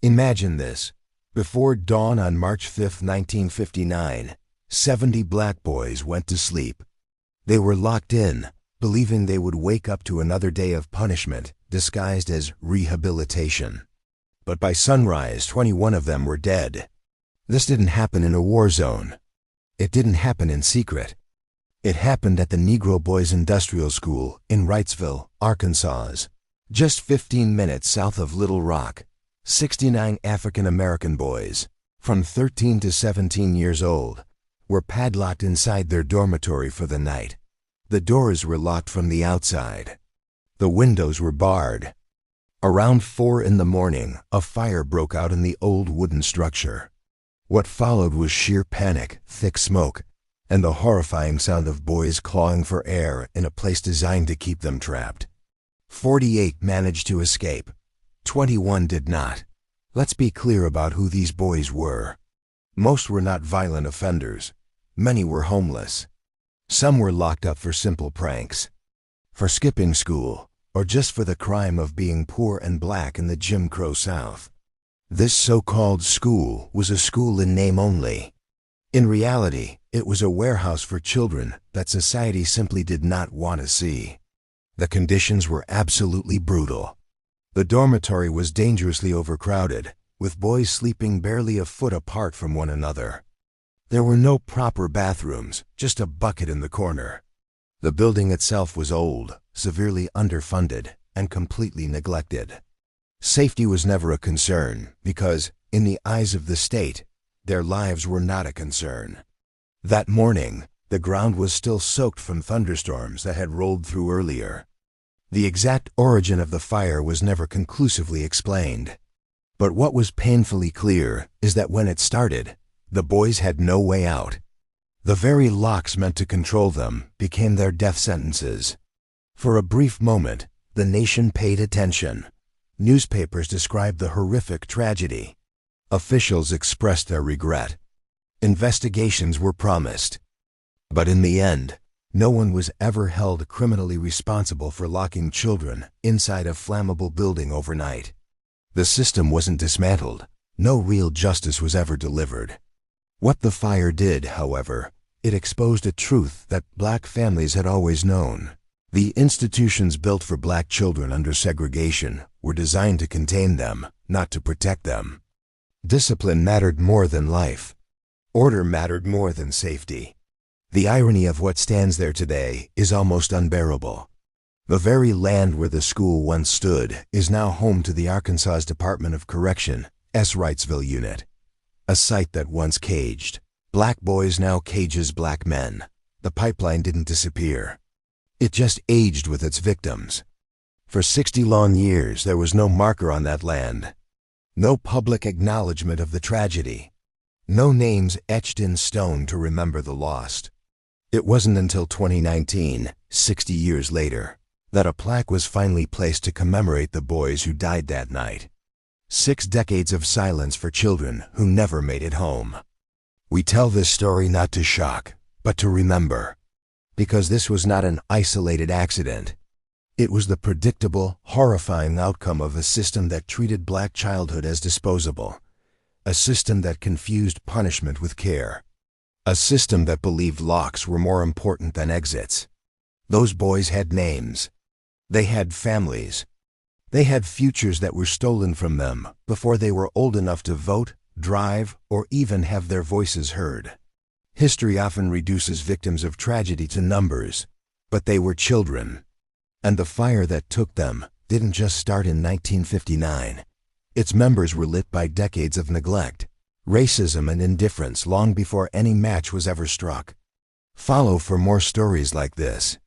Imagine this. Before dawn on March 5, 1959, 70 black boys went to sleep. They were locked in, believing they would wake up to another day of punishment disguised as rehabilitation. But by sunrise, 21 of them were dead. This didn't happen in a war zone. It didn't happen in secret. It happened at the Negro Boys Industrial School in Wrightsville, Arkansas. Just 15 minutes south of Little Rock, 69 African American boys, from 13 to 17 years old, were padlocked inside their dormitory for the night. The doors were locked from the outside. The windows were barred. Around 4 in the morning, a fire broke out in the old wooden structure. What followed was sheer panic, thick smoke, and the horrifying sound of boys clawing for air in a place designed to keep them trapped. 48 managed to escape. 21 did not. Let's be clear about who these boys were. Most were not violent offenders. Many were homeless. Some were locked up for simple pranks, for skipping school, or just for the crime of being poor and black in the Jim Crow South. This so-called school was a school in name only. In reality, it was a warehouse for children that society simply did not want to see. The conditions were absolutely brutal. The dormitory was dangerously overcrowded, with boys sleeping barely a foot apart from one another. There were no proper bathrooms, just a bucket in the corner. The building itself was old, severely underfunded, and completely neglected. Safety was never a concern because, in the eyes of the state, their lives were not a concern. That morning, the ground was still soaked from thunderstorms that had rolled through earlier. The exact origin of the fire was never conclusively explained. But what was painfully clear is that when it started, the boys had no way out. The very locks meant to control them became their death sentences. For a brief moment, the nation paid attention. Newspapers described the horrific tragedy. Officials expressed their regret. Investigations were promised. But in the end, no one was ever held criminally responsible for locking children inside a flammable building overnight. The system wasn't dismantled. No real justice was ever delivered. What the fire did, however, it exposed a truth that black families had always known. The institutions built for black children under segregation were designed to contain them, not to protect them. Discipline mattered more than life. Order mattered more than safety. The irony of what stands there today is almost unbearable. The very land where the school once stood is now home to the Arkansas Department of Correction, Wrightsville Unit. A site that once caged black boys now cages black men. The pipeline didn't disappear. It just aged with its victims. For 60 long years, there was no marker on that land. No public acknowledgement of the tragedy. No names etched in stone to remember the lost. It wasn't until 2019, 60 years later, that a plaque was finally placed to commemorate the boys who died that night. 6 decades of silence for children who never made it home. We tell this story not to shock, but to remember. Because this was not an isolated accident. It was the predictable, horrifying outcome of a system that treated black childhood as disposable. A system that confused punishment with care. A system that believed locks were more important than exits. Those boys had names. They had families. They had futures that were stolen from them before they were old enough to vote, drive, or even have their voices heard. History often reduces victims of tragedy to numbers, but they were children. And the fire that took them didn't just start in 1959. Its members were lit by decades of neglect, racism, and indifference long before any match was ever struck. Follow for more stories like this.